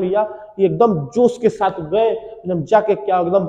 भैया, ये एकदम जोश के साथ गए, एकदम जाके क्या एकदम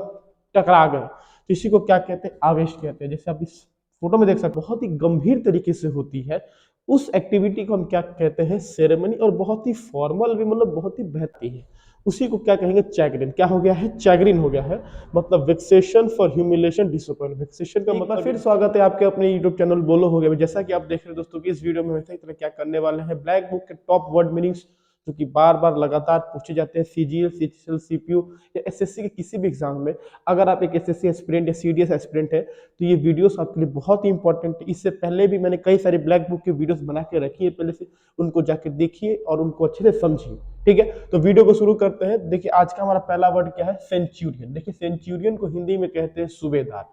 टकरा गए। तो इसी को क्या कहते हैं, आवेश कहते हैं। जैसे आप इस फोटो में देख सकते हैं, बहुत ही गंभीर तरीके से होती है उस एक्टिविटी को हम क्या कहते हैं, सेरेमनी। और बहुत ही फॉर्मल भी, मतलब बहुत ही बेहतरीन है, उसी को क्या कहेंगे, चैग्रिन। क्या हो गया है, चैग्रिन हो गया है, मतलब वेक्सेशन फॉर ह्यूमिलेशन डिसअपॉइंटमेंट। वेक्सेशन का मतलब, फिर स्वागत है आपके अपने यूट्यूब चैनल बोलो हो गया। जैसा कि आप देख रहे हैं दोस्तों कि इस वीडियो में हमेशा की तरह क्या करने वाले हैं, ब्लैक बुक के टॉप वर्ड मीनिंग्स जो कि बार बार लगातार पूछे जाते हैं सीजीएल, सीजीएल, सीपीयू या एसएससी के किसी भी एग्जाम में। अगर आप एक एसएससी एस्पिरेंट या सीडीएस एस्पिरेंट है तो ये वीडियोस आपके लिए बहुत ही इंपॉर्टेंट है। इससे पहले भी मैंने कई सारे ब्लैक बुक के वीडियोस बना के रखी है, पहले से उनको जाके देखिए और उनको अच्छे से समझिए। ठीक है, तो वीडियो को शुरू करते हैं। देखिए आज का हमारा पहला वर्ड क्या है, सेंचुरियन। देखिए सेंचुरियन को हिंदी में कहते हैं सूबेदार।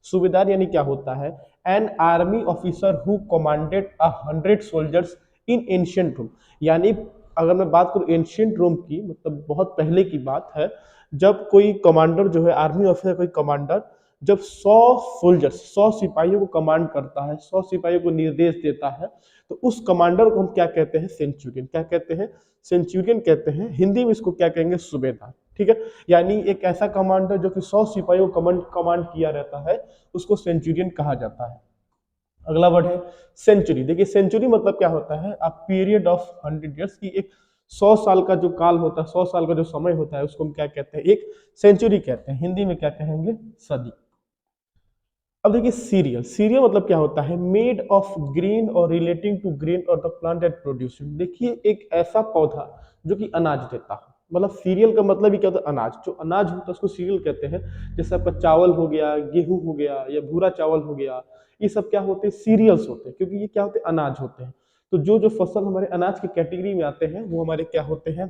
सूबेदार यानी क्या होता है, an army officer who commanded 100 soldiers in ancient Rome. यानी अगर मैं बात करूं एंशिएंट रोम की, मतलब बहुत पहले की बात है, जब कोई कमांडर जो है, आर्मी ऑफिसर कोई कमांडर जब 100 सोल्जर्स, 100 सिपाहियों को कमांड करता है, 100 सिपाहियों को निर्देश देता है, तो उस कमांडर को हम क्या कहते हैं, सेंचुरियन। क्या कहते हैं, सेंचुरियन कहते हैं। हिंदी में इसको क्या कहेंगे, सूबेदार। ठीक है, यानी एक ऐसा कमांडर जो कि 100 सिपाहियों को कमांड किया रहता है, उसको सेंचुरियन कहा जाता है। अगला वर्ड है सेंचुरी। देखिए सेंचुरी मतलब क्या होता है, अ पीरियड ऑफ 100 ईयर्स की, एक 100 साल का जो काल होता है, 100 साल का जो समय होता है, उसको हम क्या कहते हैं, एक सेंचुरी कहते हैं। हिंदी में क्या कहेंगे, सदी। अब देखिए सीरियल। सीरियल मतलब क्या होता है, मेड ऑफ ग्रीन और रिलेटिंग टू ग्रीन और द प्लांट दैट प्रोड्यूस। देखिए एक ऐसा पौधा जो कि अनाज देता है, मतलब सीरियल का मतलब ही क्या होता है, अनाज। जो अनाज होता है उसको सीरियल कहते हैं। जैसे आपका चावल हो गया, गेहूं हो गया या भूरा चावल हो गया, ये सब क्या होते हैं, सीरियल्स होते हैं, क्योंकि ये क्या होते हैं, अनाज होते हैं। तो जो जो फसल हमारे अनाज की कैटेगरी में आते हैं वो हमारे क्या होते हैं,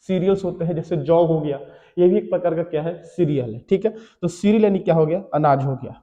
सीरियल्स होते हैं। जैसे जौ हो गया, ये भी एक प्रकार का क्या है, सीरियल है। ठीक है, तो सीरियल यानी क्या हो गया, अनाज हो गया।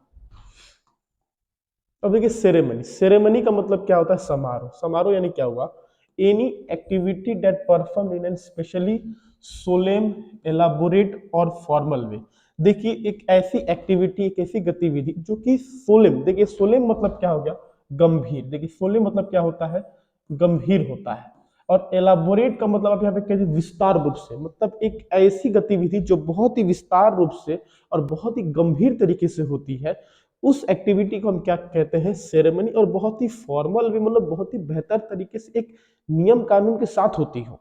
अब देखिए सेरेमनी। सेरेमनी का मतलब क्या होता है, समारोह। समारोह यानी क्या हुआ, any activity that perform in an specially solemn, elaborate और फॉर्मल वे। देखिए एक ऐसी एक्टिविटी, एक ऐसी गतिविधि जो कि सोलेम, देखिए सोलेम मतलब क्या हो गया, गंभीर। देखिए सोलेम मतलब क्या होता है, गंभीर होता है। और एलाबोरेट का मतलब आप यहाँ पे कहते हैं विस्तार रूप से, मतलब एक ऐसी गतिविधि जो बहुत ही विस्तार रूप से और बहुत ही गंभीर तरीके से होती है, उस एक्टिविटी को हम क्या कहते हैं, सेरेमनी। और बहुत ही फॉर्मल भी, मतलब बहुत ही बेहतर तरीके से एक नियम कानून के साथ होती हो,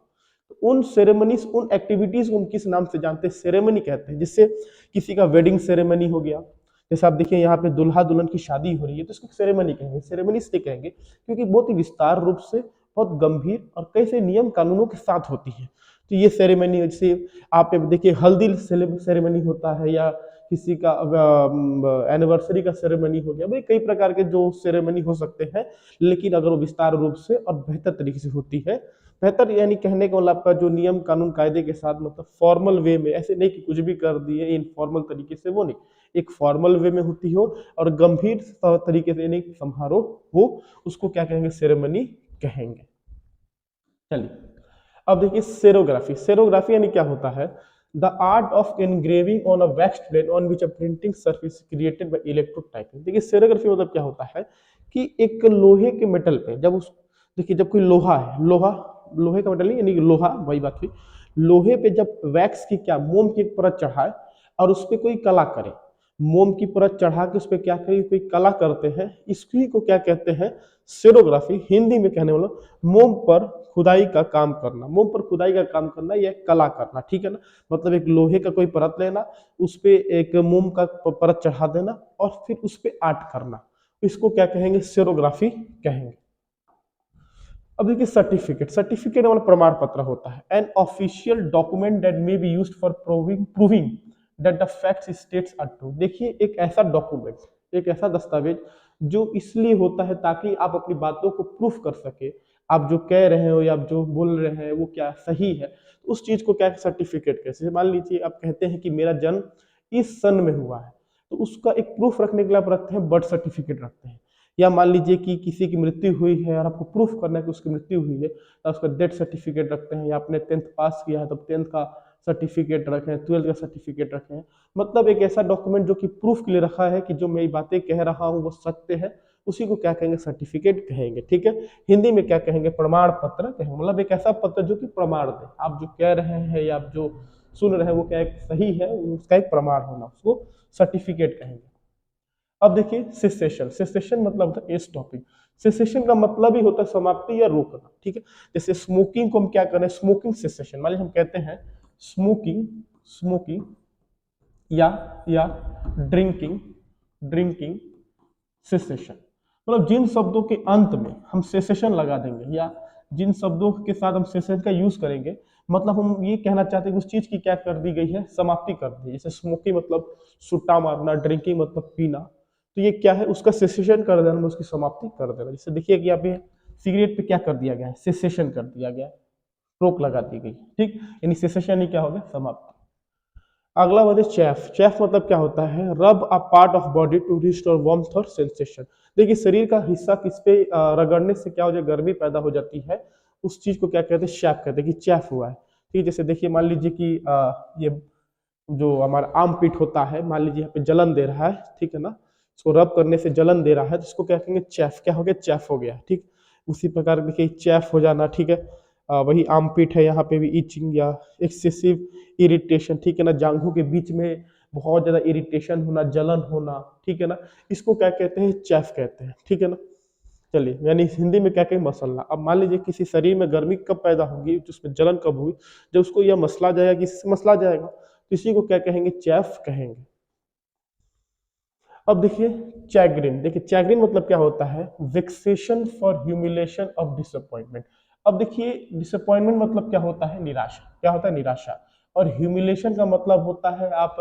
तो उन सेरेमनीज, उन एक्टिविटीज को हम किस नाम से जानते हैं, सेरेमनी कहते हैं। जिससे किसी का वेडिंग सेरेमनी हो गया, जैसे आप देखिए यहाँ पे दुल्हा दुल्हन की शादी हो रही है, तो इसको सेरेमनी कहेंगे। सेरेमनी इसलिए कहेंगे क्योंकि बहुत ही विस्तार रूप से, बहुत गंभीर और कई से नियम कानूनों के साथ होती है। तो ये सेरेमनी, जैसे आप देखिए हल्दी सेरेमनी होता है, या किसी का एनिवर्सरी का सेरेमनी हो गया, भाई कई प्रकार के जो सेरेमनी हो सकते हैं, लेकिन अगर वो विस्तार रूप से और बेहतर तरीके से होती है। बेहतर यानी कहने का मतलब आपका जो नियम कानून कायदे के साथ, मतलब फॉर्मल वे में, ऐसे नहीं कि कुछ भी कर दिए इनफॉर्मल तरीके से, वो नहीं, एक फॉर्मल वे में होती हो और गंभीर तरीके से, यानी समारोह हो, उसको क्या कहेंगे, सेरेमनी कहेंगे। चलिए अब देखिए सेरोग्राफी। सेरोग्राफी यानी क्या होता है, the art of engraving on a waxed plate on which a printing surface created by electrotyping. देखिए सेरोग्राफी मतलब क्या होता है कि एक लोहे के मेटल पे, जब उस, देखिए जब कोई लोहा है, लोहा, लोहे का मेटल नहीं, यानी लोहा, वही बात हुई, लोहे पे जब वैक्स की, क्या, मोम की एक परत चढ़ाए और उस पर कोई कला करे, मोम की परत चढ़ा के उस पर क्या करें, कोई कला करते हैं, इसी को क्या कहते हैं, सेरोग्राफी। हिंदी में कहने वाला, मोम पर खुदाई का काम करना, मोम पर खुदाई का काम करना, यह कला करना। ठीक है ना, मतलब एक लोहे का कोई परत लेना, उस पे एक मोम का परत चढ़ा देना और फिर उस पे आर्ट करना, इसको क्या कहेंगे, सेरोग्राफी कहेंगे। अब देखिए सर्टिफिकेट। सर्टिफिकेट मतलब प्रमाण पत्र होता है, an official document that may be used for proving that the facts states are true. देखिए एक ऐसा डॉक्यूमेंट, एक ऐसा दस्तावेज जो इसलिए होता है ताकि आप अपनी बातों को प्रूफ कर सके, आप जो कह रहे हो या आप जो बोल रहे हैं वो क्या सही है, उस चीज को क्या सर्टिफिकेट कहते हैं। मान लीजिए आप कहते हैं कि मेरा जन्म इस सन में हुआ है, तो उसका एक प्रूफ रखने के लिए आप रखते हैं बर्थ सर्टिफिकेट रखते हैं। या मान लीजिए कि किसी की मृत्यु हुई है और आपको प्रूफ करना है कि उसकी मृत्यु हुई है, तो उसका डेथ सर्टिफिकेट रखते हैं। या आपने 10th पास किया है तो 10th का सर्टिफिकेट रखें, 12th का सर्टिफिकेट रखें। मतलब एक ऐसा डॉक्यूमेंट जो कि प्रूफ के लिए रखा है कि जो मैं बातें कह रहा हूँ वो सत्य है, उसी को क्या कहेंगे, सर्टिफिकेट कहेंगे। ठीक है, हिंदी में क्या कहेंगे, प्रमाण पत्र कहेंगे। मतलब एक ऐसा पत्र जो कि प्रमाण दे, आप जो कह रहे हैं या आप जो सुन रहे हैं वो क्या एक सही है, उसका एक प्रमाण होना, उसको सर्टिफिकेट कहेंगे। अब देखिए सेसेशन, सेसेशन मतलब होता है इस टॉपिक, सेसेशन का मतलब ही होता है समाप्ति या रोकना। ठीक है, जैसे स्मोकिंग को हम क्या करें, स्मोकिंग सेसेशन, मान लीजिए हम कहते हैं स्मोकिंग, स्मोकिंग या ड्रिंकिंग, ड्रिंकिंग सेसेशन। मतलब जिन शब्दों के अंत में हम सेसेशन लगा देंगे या जिन शब्दों के साथ हम सेसेशन का यूज करेंगे, मतलब हम ये कहना चाहते हैं कि उस चीज की क्या कर दी गई है, समाप्ति कर दी। जैसे स्मोकिंग मतलब सुट्टा मारना, ड्रिंकिंग मतलब पीना, तो ये क्या है, उसका सेसेशन कर देना, उसकी समाप्ति कर देना। जैसे देखिए कि यहाँ पे सिगरेट पे क्या कर दिया गया है, सेसेशन कर दिया गया, रोक लगा दी गई। ठीक, यानी सेसेशन ही क्या हो गया, समाप्ति। अगला वर्ड है चैफ। चैफ मतलब क्या होता है, rub a part of body to restore warmth और सेंसेशन। देखिए शरीर का हिस्सा किस पे रगड़ने से क्या हो जाए, गर्मी पैदा हो जाती है, उस चीज को क्या कहते हैं, चैफ कहते हैं, कि चैफ हुआ है। ठीक, जैसे देखिए मान लीजिए कि ये जो हमारा आर्म पिट होता है, मान लीजिए यहाँ पे जलन दे रहा है, ठीक है ना, इसको रब करने से जलन दे रहा है, तो इसको क्या कहेंगे, चैफ। क्या हो गया, चैफ हो गया। ठीक, उसी प्रकार देखिए चैफ हो जाना। ठीक है, वही आर्म पिट है, यहाँ पे भी इचिंग या एक्सेसिव इरिटेशन। ठीक है ना, जांघों के बीच में बहुत ज्यादा इरिटेशन होना, जलन होना। ठीक है ना, इसको क्या कहते हैं, चैफ कहते हैं। ठीक है ना, चलिए, यानी हिंदी में क्या कहें, मसलना। अब मान लीजिए किसी शरीर में गर्मी कब पैदा होगी, उसमें जलन कब होगी, जब उसको यह मसला जाएगा, किसी मसला जाएगा, तो इसी को क्या कहेंगे, चैफ कहेंगे। अब देखिए चैग्रिन। देखिए चैग्रिन मतलब क्या होता है, वेक्सेशन फॉर ह्यूमिलेशन ऑफ डिसअपॉइंटमेंट। अब देखिए डिसअपॉइंटमेंट मतलब क्या होता है, निराशा। क्या होता है, निराशा। और ह्यूमिलेशन का मतलब होता है आप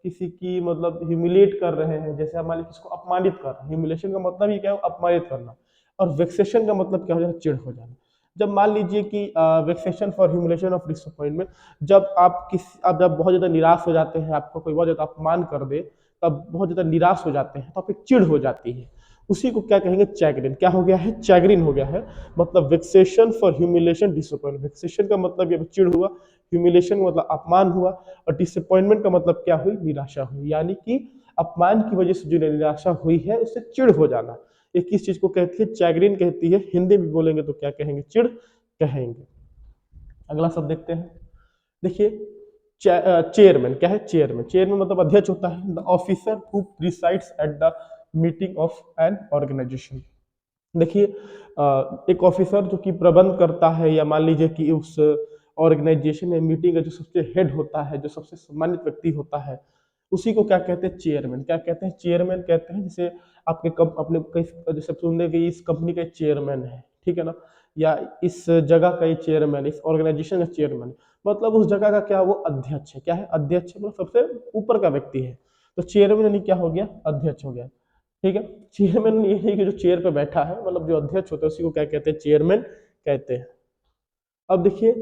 किसी की मतलब ह्यूमिलेट कर रहे हैं, जैसे मान लीजिए किसको अपमानित कर रहे हैं, ह्यूमिलेशन का मतलब ही क्या है, अपमानित करना। और वेक्सेशन का मतलब क्या हो जाता है, चिढ़ हो जाना। जब मान लीजिए कि वेक्सेशन फॉर ह्यूमिलेशन ऑफ डिसअपॉइंटमेंट, जब आप जब बहुत ज्यादा निराश हो जाते हैं, आपको कोई बहुत ज्यादा अपमान कर दे, तब बहुत ज्यादा निराश हो जाते हैं, तो आप एक चिढ़ हो जाती है, उसी को क्या कहेंगे, चैग्रिन। क्या हो गया है, चैग्रिन हो गया है। मतलब वेक्सेशन फॉर ह्यूमिलेशन डिसअपॉइंटमेंट। वेक्सेशन का मतलब ये चिढ़ हुआ, ह्यूमिलेशन का मतलब अपमान हुआ, और डिसअपॉइंटमेंट का मतलब क्या हुई, निराशा हुई। यानी कि अपमान की वजह से जो निराशा हुई है उससे चिढ़ हो जाना, ये किस चीज को कहती है, चैग्रिन कहती है। हिंदी में बोलेंगे तो क्या कहेंगे, चिढ़ कहेंगे। अगला शब्द देखते हैं। देखिए चेयरमैन। क्या है, चेयरमैन। चेयरमैन मतलब अध्यक्ष होता है, the officer who presides at the meeting of an organisation. देखिए एक ऑफिसर जो कि प्रबंध करता है, या मान लीजिए कि उस ऑर्गेनाइजेशन या मीटिंग का जो सबसे हेड होता है, जो सबसे सम्मानित व्यक्ति होता है, उसी को क्या कहते हैं, चेयरमैन। क्या कहते हैं, चेयरमैन कहते हैं। जैसे आपके अपने कई जैसे सुनने के इस कंपनी का चेयरमैन है, ठीक है ना, या इस जगह का ये चेयरमैन, इस ऑर्गेनाइजेशन का चेयरमैन, मतलब उस जगह का क्या, वो अध्यक्ष है। क्या है, अध्यक्ष, मतलब सबसे ऊपर का व्यक्ति है। तो चेयरमैन यानी क्या हो गया, अध्यक्ष हो गया। ठीक है, चेयरमैन ये है कि जो चेयर पे बैठा है, मतलब जो अध्यक्ष होता है उसी को क्या कहते हैं, चेयरमैन कहते हैं। अब देखिए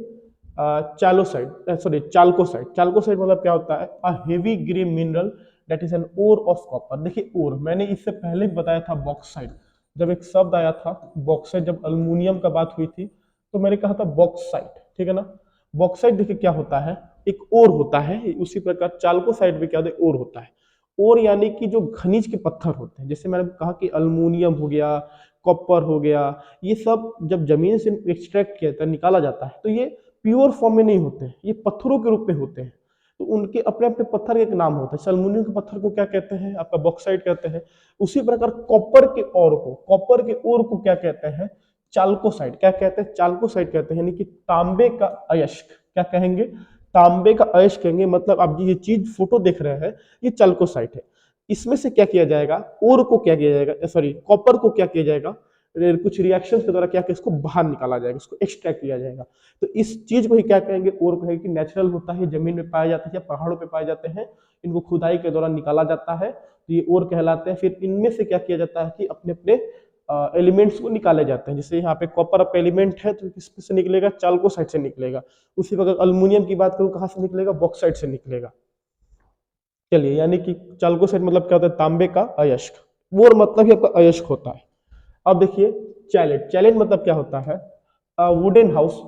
चालोसाइड, सॉरी चाल्कोसाइड। चाल्कोसाइड मतलब क्या होता है, a heavy grey mineral that is an ore of copper. देखिए ओर, मैंने इससे पहले बताया था बॉक्साइड, जब एक शब्द आया था बॉक्साइड, जब अल्युमिनियम का बात हुई थी, तो मैंने कहा था बॉक्साइड। ठीक है ना, बॉक्साइड देखिए क्या होता है, एक ओर होता है। उसी प्रकार चाल्कोसाइड भी क्या होता है, ओर होता है। और यानी कि जो खनिज के पत्थर होते हैं, जैसे मैंने कहा कि अल्युमिनियम हो गया, कॉपर हो गया, ये सब जब जमीन से एक्सट्रैक्ट किया जाता है, निकाला जाता है, तो ये प्योर फॉर्म में नहीं होते हैं, ये पत्थरों के रूप में होते हैं। तो उनके अपने अपने पत्थर का एक नाम होता है। अल्युमिनियम के पत्थर को क्या कहते हैं, आपका बॉक्साइट कहते हैं। उसी प्रकार कॉपर के ओर को, कॉपर के ओर को क्या कहते हैं, चाल्कोसाइड। क्या कहते हैं, चाल्कोसाइड कहते हैं, यानी कि तांबे का अयस्क। क्या कहेंगे, तांबे का अयस्क कहेंगे। मतलब आप ये चीज फोटो देख रहे हैं, ये चाल्कोसाइड है। इसमें से क्या किया जाएगा, ओर को क्या किया जाएगा, सॉरी कॉपर को क्या किया जाएगा, कुछ रिएक्शन के द्वारा क्या कि इसको बाहर निकाला जाएगा, इसको एक्सट्रैक्ट किया जाएगा। तो इस चीज को ही क्या कहेंगे, ओर कहेंगे। कि नेचुरल होता है, जमीन में पाया जाता है या पहाड़ों पे पाए जाते हैं, इनको खुदाई के दौरान निकाला जाता है, तो ये ओर कहलाते हैं। फिर इनमें से क्या किया जाता है कि अपने अपने एलिमेंट्स को निकाले जाते हैं। जैसे यहाँ पे कॉपर अप एलिमेंट है, तो किस से निकलेगा, चाल्कोसाइड से निकलेगा। उसी प्रकार अल्युमिनियम की बात करूँ, कहाँ से निकलेगा, बॉक्साइड से निकलेगा। चलिए, यानी कि चाल्कोसाइड मतलब क्या होता है, तांबे का अयस्क। वोर मतलब ही आपका अयस्क होता है। अब देखिए चैलेट। चैलेट मतलब क्या होता है, wooden house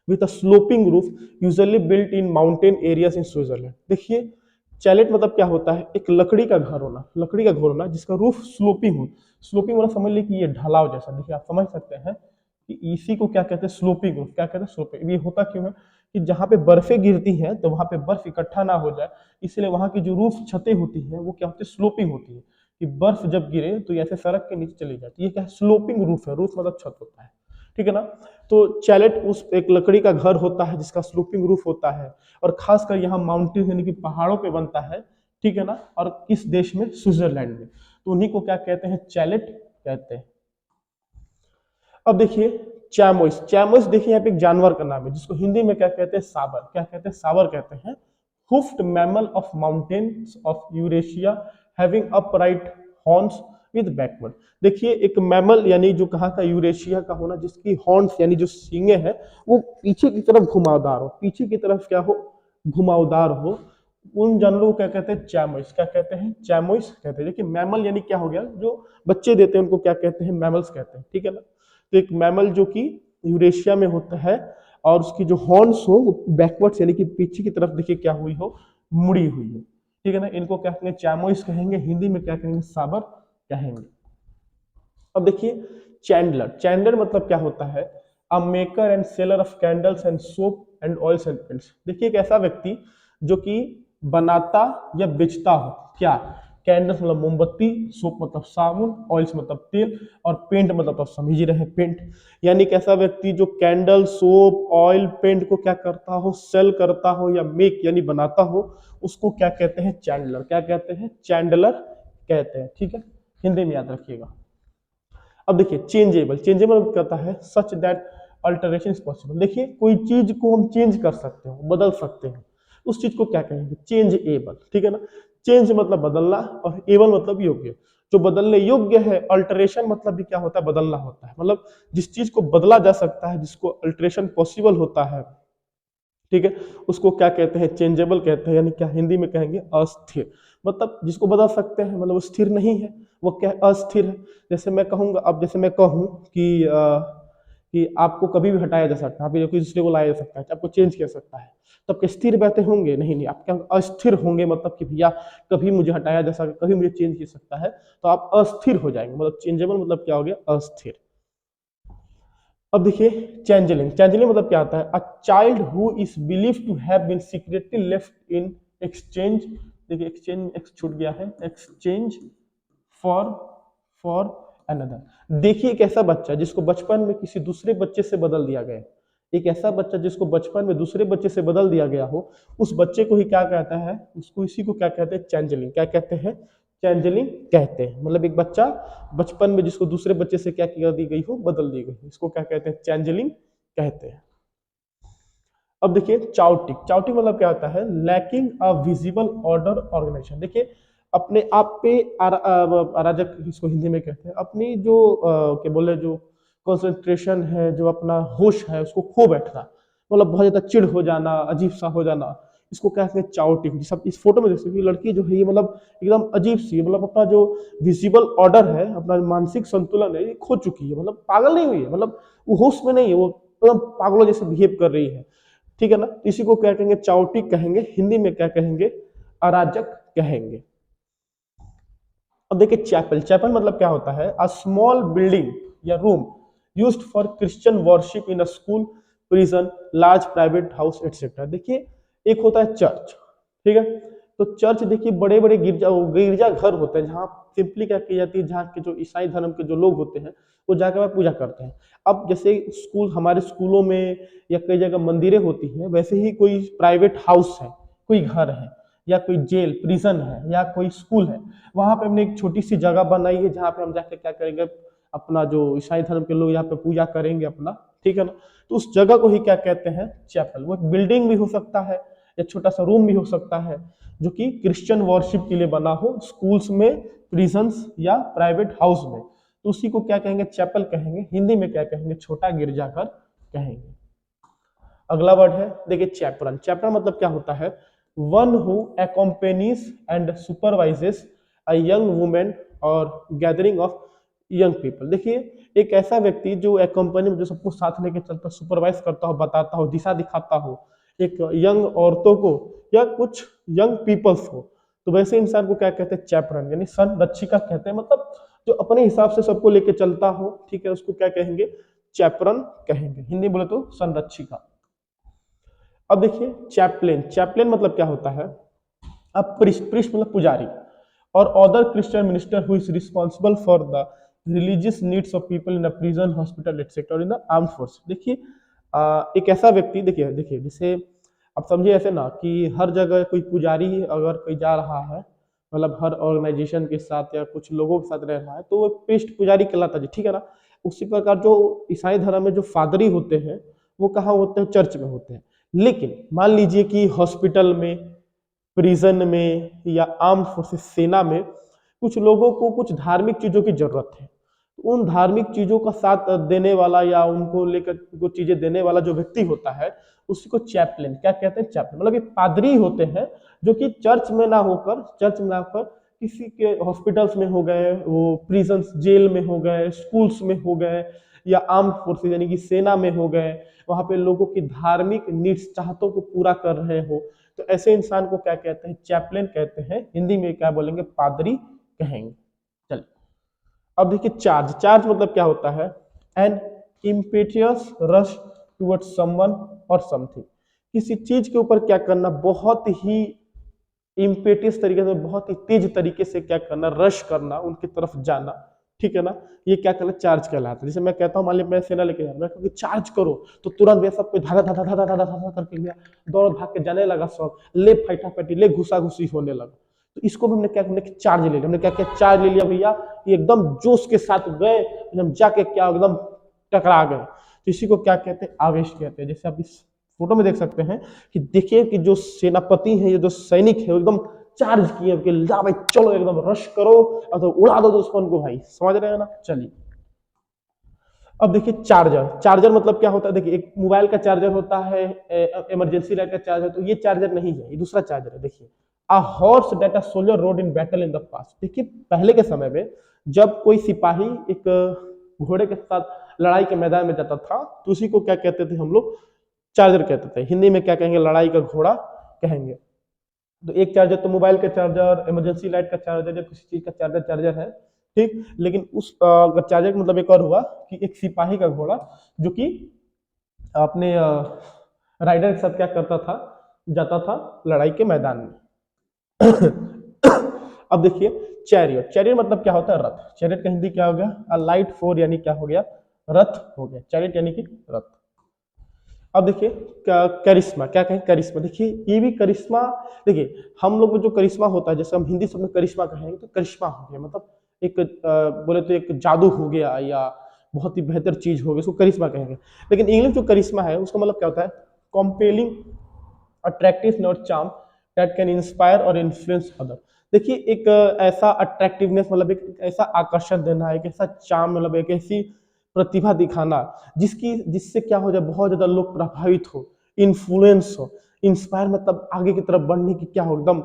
with a sloping roof usually built in mountain areas in Switzerland. देखिए चैलेट मतलब क्या होता है, एक लकड़ी का घर होना, लकड़ी का घर होना जिसका रूफ स्लोपिंग हो। स्लोपिंग मतलब समझ लीजिए कि ये ढलाव जैसा, देखिए आप समझ सकते हैं कि इसी को क्या कहते हैं, स्लोपिंग रूफ। क्या कहते हैं, स्लोपिंग। ये होता क्यों है कि जहाँ पे बर्फें गिरती हैं तो वहाँ पे बर्फ इकट्ठा ना हो जाए, इसलिए वहाँ की जो रूफ छतें होती हैं वो क्या होती है, स्लोपिंग होती है, कि बर्फ जब गिरे तो ये ऐसे सड़क के नीचे चली जाती है। ये क्या है, स्लोपिंग रूफ है। रूफ मतलब छत होता है, ठीक है ना। तो चैलेट उस एक लकड़ी का घर होता है जिसका स्लोपिंग रूफ होता है, और खासकर यहाँ माउंटेन यानी कि पहाड़ों पे बनता है, ठीक है ना। और किस देश में, स्विट्जरलैंड में। तो उन्हीं को क्या कहते हैं, चैलेट कहते हैं। अब देखिए चैमोइस। चैमोइस देखिए यहाँ पे एक जानवर का नाम है जिसको हिंदी में क्या कहते हैं, साबर। क्या कहते हैं, साबर कहते हैं। Hoofed mammal of mountains of Eurasia having upright horns with backward. देखिए एक मैमल यानी जो कहाँ का, यूरेशिया का होना, जिसकी हॉर्न्स यानी जो सींगे हैं वो पीछे की तरफ घुमावदार हो, पीछे की तरफ क्या हो, घुमावदार हो, उन जानवरों को क्या कहते हैं, चैमोइस। क्या कहते हैं, चैमोइस कहते हैं। देखिए मैमल यानी क्या हो गया, जो बच्चे देते हैं उनको क्या कहते हैं, मैमल्स कहते हैं, ठीक है ना। तो एक मैमल जो कि यूरेशिया में होता है और उसकी जो हॉर्न्स हो वो बैकवर्ड्स यानी कि पीछे की तरफ देखिए क्या हुई हो, मुड़ी हुई है, ठीक है ना। इनको क्या कहेंगे, चैमोइस कहेंगे, हिंदी में क्या कहेंगे, साबर कहेंगे। अब देखिए चैंडलर। चैंडलर मतलब क्या होता है, अ maker and seller of candles and soap and oils and paints. देखिए एक ऐसा व्यक्ति जो कि बनाता या बेचता हो, क्या, कैंडल्स मतलब मोमबत्ती, सोप मतलब साबुन, ऑयल्स मतलब तेल, और पेंट मतलब आप समझ ही रहे पेंट। यानी एक ऐसा व्यक्ति जो कैंडल, सोप, ऑयल, पेंट को क्या करता हो, सेल करता हो या मेक यानी बनाता हो, उसको क्या कहते हैं, चैंडलर। क्या कहते हैं, चैंडलर कहते हैं, ठीक है। हिंदी में याद रखिएगा। अब देखिए चेंजेबल। चेंजेबल कहता है such that alteration is possible. देखिए कोई चीज को हम चेंज कर सकते हो, बदल सकते हैं, उस चीज को क्या कहेंगे, चेंज एबल, ठीक है ना। चेंज मतलब बदलना और एबल मतलब योग्य। जो बदलने योग्य है, अल्टरेशन मतलब भी क्या होता है, बदलना होता है। मतलब जिस चीज को बदला जा सकता है, जिसको अल्टरेशन पॉसिबल होता है, ठीक है, उसको क्या कहते हैं, चेंजेबल कहते हैं। यानी क्या, हिंदी में कहेंगे अस्थिर। मतलब जिसको बदल सकते हैं, मतलब वो स्थिर नहीं है, वो क्या है, अस्थिर है। जैसे मैं कहूंगा, अब जैसे मैं कहूँ कि आपको कभी भी हटाया जा सकता है, आप कोई दूसरे को लाया जा सकता है, आपको चेंज किया सकता है, तो आप क्या स्थिर बैठे होंगे, नहीं नहीं, आप क्या अस्थिर होंगे। मतलब कि भैया कभी मुझे हटाया जा सकता, कभी मुझे चेंज किया सकता है, तो आप अस्थिर हो जाएंगे। मतलब चेंजेबल मतलब क्या हो गया, अस्थिर। अब देखिए चैंजलिंग। चैंजलिंग मतलब क्या आता है, a child who is believe to have been secretly left in exchange. देखिए एक्सचेंज, एक्स छूट गया है, एक्सचेंज फॉर फॉर अनदर। देखिए एक ऐसा बच्चा जिसको बचपन में किसी दूसरे बच्चे से बदल दिया गया, एक ऐसा बच्चा जिसको बचपन में दूसरे बच्चे से बदल दिया गया हो, उस बच्चे को ही क्या कहता है, उसको इसी को क्या कहते हैं, चैंजलिंग। क्या कहते हैं, चैंजलिंग कहते हैं। मतलब एक बच्चा बचपन में जिसको दूसरे बच्चे से क्या कर दी गई हो, बदल दी गई हो, इसको क्या कहते हैं, चैंजलिंग कहते हैं। अब देखिए चाउटिक। चाउटिक मतलब क्या होता है, lacking a visible order organisation. देखिए अपने आप पे अराजक, इसको हिंदी में कहते हैं, अपनी जो क्या बोले, जो कंसंट्रेशन है, जो अपना होश है, उसको खो बैठना, मतलब बहुत ज्यादा चिढ़ हो जाना, अजीब सा हो जाना, इसको कहते हैं चाउटिक। सब इस फोटो में देख सकते हैं, लड़की जो है ये मतलब एकदम अजीब सी, मतलब अपना जो विजिबल ऑर्डर है, अपना मानसिक संतुलन है, ये खो चुकी है। मतलब पागल नहीं हुई है, मतलब वो होश में नहीं है, वो एकदम पागलों जैसे बिहेव कर रही है, ठीक है ना। इसी को क्या कहेंगे, चाउटिक कहेंगे। हिंदी में क्या कहेंगे, अराजक कहेंगे। अब देखिए चैपल। चैपल मतलब क्या होता है, अ स्मॉल बिल्डिंग या room used for Christian worship in a school, prison, large private house etcetera. देखिए एक होता है चर्च, ठीक है। तो चर्च देखिए बड़े बड़े गिरजा घर होते हैं, जहाँ सिंपली क्या की जाती है, जहाँ के जो ईसाई धर्म के जो लोग होते हैं वो जाकर वहाँ पूजा करते हैं। अब जैसे स्कूल, हमारे स्कूलों में या कई जगह मंदिरें होती हैं, वैसे ही कोई प्राइवेट हाउस है, कोई घर है, या कोई जेल, प्रिजन है, या कोई स्कूल है, वहां पे हमने एक छोटी सी जगह बनाई है जहाँ पे हम जाके क्या करेंगे, अपना जो ईसाई धर्म के लोग यहाँ पे पूजा करेंगे अपना, ठीक है ना। तो उस जगह को ही क्या कहते हैं, चैपल। वो एक बिल्डिंग भी हो सकता है या छोटा सा रूम भी हो सकता है जो कि क्रिश्चियन वर्शिप के लिए बना हो, स्कूल्स में, प्रिजन्स या प्राइवेट हाउस में, तो उसी को क्या कहेंगे, चैपल कहेंगे। हिंदी में क्या कहेंगे, छोटा गिरजाघर कहेंगे। अगला वर्ड है देखिए चैपरन। चैपरन मतलब क्या होता है, one who accompanies and supervises a young women और गैदरिंग ऑफ यंग पीपल। देखिए एक ऐसा व्यक्ति जो एक्कम्पनी में, जो सबको साथ लेके चलता, सुपरवाइज करता हो, बताता हो, दिशा दिखाता हो, एक यंग औरतों को या कुछ यंग पीपल्स को, तो वैसे इंसान को क्या कहते हैं, चैपरन, यानी संरक्षिका कहते हैं, मतलब जो अपने हिसाब से सबको लेके चलता हो, ठीक है, उसको क्या कहेंगे, चैपरन कहेंगे, हिंदी बोले तो संरक्षिका। अब देखिए चैपलेन, चैपलेन मतलब क्या होता है, अब प्रिस्ट मतलब पुजारी, और other Christian minister who is responsible for the religious needs of people in the prison, hospital etcetera, और इन द आर्म्ड फोर्स। देखिए एक ऐसा व्यक्ति, देखिए देखिए जैसे आप समझिए ऐसे ना कि हर जगह कोई पुजारी अगर कोई जा रहा है, मतलब हर ऑर्गेनाइजेशन के साथ या कुछ लोगों के साथ रह रहा है, तो वो प्रिस्ट पुजारी कहलाता है, ठीक है ना। उसी प्रकार जो ईसाई धर्म में जो फादरी होते हैं, वो कहाँ होते हैं, चर्च में होते हैं। लेकिन मान लीजिए कि हॉस्पिटल में, प्रिजन में, या आर्म फोर्सेस सेना में कुछ लोगों को कुछ धार्मिक चीजों की जरूरत है, तो उन धार्मिक चीजों का साथ देने वाला या उनको लेकर वो चीजें देने वाला जो व्यक्ति होता है, उसी को चैपलेन क्या कहते हैं, चैपलेन, मतलब ये पादरी होते हैं जो कि चर्च में ना होकर किसी के हॉस्पिटल्स में हो गए, वो प्रिजन जेल में हो गए, स्कूल्स में हो गए, या आर्म फोर्सेस यानी कि सेना में हो गए, वहां पे लोगों की धार्मिक नीड्स, चाहतों को पूरा कर रहे हो, तो ऐसे इंसान को क्या कहते हैं, चैपलेन कहते हैं। हिंदी में क्या बोलेंगे, पादरी कहेंगे। चलिए अब देखिए चार्ज, चार्ज मतलब क्या होता है, एन इम्पेटियस रश टुवर्ड्स समवन और समथिंग, किसी चीज के ऊपर क्या करना, बहुत ही इम्पेटियस तरीके से, बहुत ही तेज तरीके से क्या करना, रश करना, उनकी तरफ जाना, ठीक है ना, ये क्या कहना, चार्ज कहलाता है। जैसे मैं कहता हूँ, मान ली मैं सेना लेके जा रहा हूँ, मैं कहूँ कि चार्ज करो, तो तुरंत वे सब कोई धाधा धाधा धाधा धाधा धाधा करके गया, दौड़ भाग के जाने लगा, सब ले फटाफटी, ले घुसा घुसी होने लगा। तो इसको भी हमने क्या हमने चार्ज ले लिया, हमने क्या किया, चार्ज ले लिया भैया, ये एकदम जोश के साथ गए, हम जाके क्या एकदम टकरा गए, तो इसी को क्या कहते हैं, आवेश कहते हैं। जैसे आप इस फोटो में देख सकते हैं कि देखिए कि जो सेनापति है, ये जो सैनिक है, वो एकदम चार्ज किए कि ला भाई चलो एकदम रश करो और तो उड़ा दो दुश्मन को, भाई समझ रहे हैं ना। चलिए अब देखिए चार्जर, चार्जर मतलब क्या होता है, देखिए एक मोबाइल का चार्जर होता है, इमरजेंसी लाइट का चार्जर, तो ये चार्जर नहीं है, ये दूसरा चार्जर है। देखिए a horse that a soldier road in battle in the past, देखिए पहले के समय में जब कोई सिपाही एक घोड़े के साथ लड़ाई के मैदान में जाता था, तो उसी को क्या कहते थे हम लोग, चार्जर कहते थे। हिंदी में क्या कहेंगे, लड़ाई का घोड़ा कहेंगे। तो एक चार्जर तो मोबाइल का चार्जर, इमरजेंसी लाइट का चार्जर, या किसी चीज का चार्जर चार्जर है, ठीक। लेकिन उस अगर चार्जर का मतलब एक और हुआ कि एक सिपाही का घोड़ा जो कि अपने राइडर के साथ क्या करता था, जाता था लड़ाई के मैदान में। अब देखिए चैरियट, चैरियट मतलब क्या होता है, रथ। चैरियट का हिंदी क्या हो गया, अ लाइट फोर, यानी क्या हो गया, रथ हो गया, चैरियट यानी कि रथ। अब देखिए करिश्मा, क्या कहें, करिश्मा, देखिए ये भी करिश्मा, देखिए हम लोग में जो करिश्मा होता है, जैसे हम हिंदी शब्द में करिश्मा कहेंगे, तो करिश्मा हो गया मतलब एक बोले तो एक जादू हो गया, या बहुत ही बेहतर चीज हो गई, उसको करिश्मा कहेंगे। लेकिन इंग्लिश जो करिश्मा है उसका मतलब क्या होता है, कॉम्पेलिंग अट्रैक्टिव और चार्म दैट कैन इंस्पायर और इन्फ्लुएंस अदर। देखिए एक ऐसा अट्रैक्टिवनेस मतलब एक ऐसा आकर्षण देना, एक ऐसा चार्म मतलब एक ऐसी प्रतिभा दिखाना जिससे क्या हो जाए, बहुत ज्यादा लोग प्रभावित हो, इन्फ्लुएंस हो, इंस्पायर मतलब आगे की तरफ बढ़ने की क्या हो, एकदम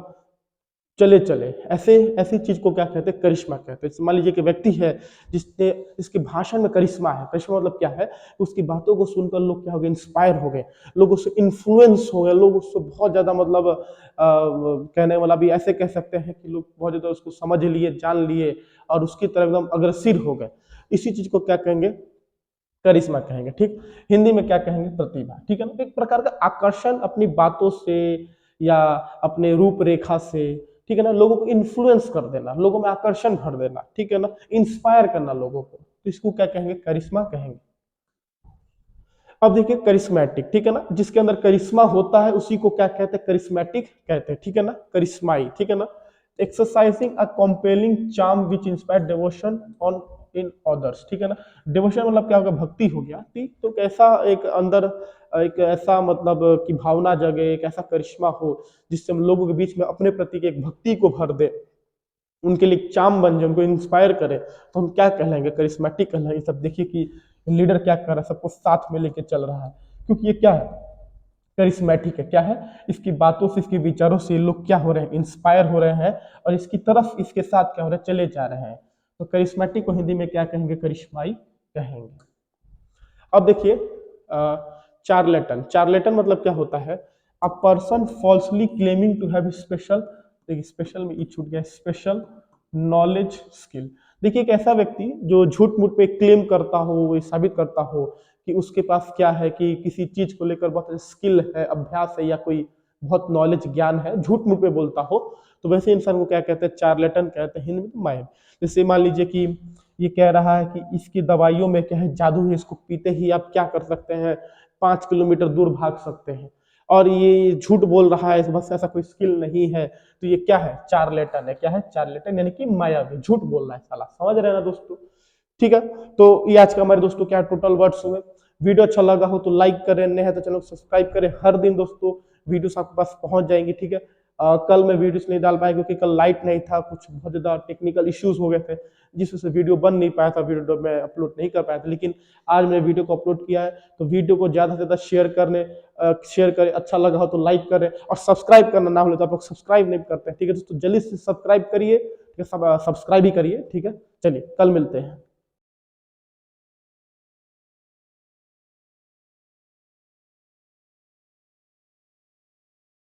चले चले, ऐसे ऐसी चीज को क्या कहते हैं, करिश्मा कहते हैं। मान लीजिए कि व्यक्ति है जिसने जिसके भाषण में करिश्मा है, करिश्मा मतलब क्या है, उसकी बातों को सुनकर लोग क्या हो गए, इंस्पायर हो गए, लोग उससे इन्फ्लुएंस हो गए, लोग उससे बहुत ज्यादा मतलब कहने वाला भी ऐसे कह सकते हैं कि लोग बहुत ज्यादा उसको समझ लिए, जान लिए, और उसकी तरफ एकदम अग्रसर हो गए। इसी चीज को क्या कहेंगे, करिश्मा कहेंगे, ठीक। हिंदी में क्या कहेंगे, प्रतिभा, ठीक है ना, एक प्रकार का आकर्षण अपनी बातों से या अपने रूपरेखा से, ठीक है ना, लोगों को इन्फ्लुएंस कर देना, लोगों में आकर्षण भर देना, ठीक है ना, इंस्पायर करना लोगों को, तो इसको क्या कहेंगे, करिश्मा कहेंगे। अब देखिए करिश्मेटिक, ठीक है ना, जिसके अंदर करिश्मा होता है उसी को क्या कहते हैं, करिश्मेटिक कहते हैं, ठीक है ना, करिश्माई, ठीक है ना। Exercising a compelling charm which inspire devotion on in others, ठीक है ना। डिवोशन मतलब क्या होगा, भक्ति हो गया, ठीक। तो कैसा एक अंदर एक ऐसा मतलब कि भावना जगे, एक ऐसा करिश्मा हो जिससे हम लोगों के बीच में अपने प्रति की एक भक्ति को भर दे, उनके लिए चाम बन जाए, उनको इंस्पायर करे, तो हम क्या कहलाएंगे, करिश्मेटिक कहलाएंगे। सब देखिए कि लीडर क्या कर रहा है, सबको साथ में लेके चल रहा है, क्योंकि ये क्या है, करिश्मेटिक है। क्या है, इसकी बातों से, इसके विचारों से लोग क्या हो रहे हैं, इंस्पायर हो रहे हैं, और इसकी तरफ इसके साथ क्या हो रहे हैं, चले जा रहे हैं। तो करिश्मेटिक को हिंदी में क्या कहेंगे, करिश्माई कहेंगे। अब देखिए चार्लेटन, चार्लेटन मतलब क्या होता है, a person falsely claiming to have special देखिए स्पेशल में ई छूट गया, स्पेशल नॉलेज स्किल। देखिए एक ऐसा व्यक्ति जो झूठ मूठ पे क्लेम करता हो, वो साबित करता हो कि उसके पास क्या है, कि किसी चीज को लेकर बहुत स्किल है, अभ्यास है, या कोई बहुत नॉलेज ज्ञान है, झूठ मूठ पे बोलता हो, तो वैसे इंसान को क्या कहते हैं, चार्लेटन कहते हैं, हिंदी में तो माहिर। जैसे मान लीजिए कि ये कह रहा है कि इसकी दवाइयों में क्या है, जादू है, इसको पीते ही आप क्या कर सकते हैं, 5 किलोमीटर दूर भाग सकते हैं, और ये झूठ बोल रहा है, बस ऐसा कोई स्किल नहीं है, तो ये क्या है, चार्लेटन है। क्या है, चार्लेटन, यानी कि मायावी, झूठ बोल रहा है साला। समझ रहे हैं ना दोस्तों? ठीक है, तो ये आज का हमारे दोस्तों क्या टोटल वर्ड्स हुए। वीडियो अच्छा लगा हो तो लाइक करें, नहीं है तो चलो सब्सक्राइब करें। हर दिन दोस्तों वीडियोस आपके पास पहुंच जाएंगी। ठीक है, कल मैं वीडियोस नहीं डाल पाया क्योंकि कल लाइट नहीं था, कुछ बहुत ज्यादा टेक्निकल इश्यूज हो गए थे, जिस वजह से वीडियो बन नहीं पाया था, वीडियो मैं अपलोड नहीं कर पाया था। लेकिन आज मैंने वीडियो को अपलोड किया है, तो वीडियो को ज्यादा से ज्यादा शेयर करें, अच्छा लगा हो तो लाइक करें, और सब्सक्राइब करना ना भूलें, तो आप लोग सब्सक्राइब नहीं करते हैं। ठीक है दोस्तों, जल्दी से सब्सक्राइब करिए, सब्सक्राइब ही करिए। ठीक है, चलिए कल मिलते हैं।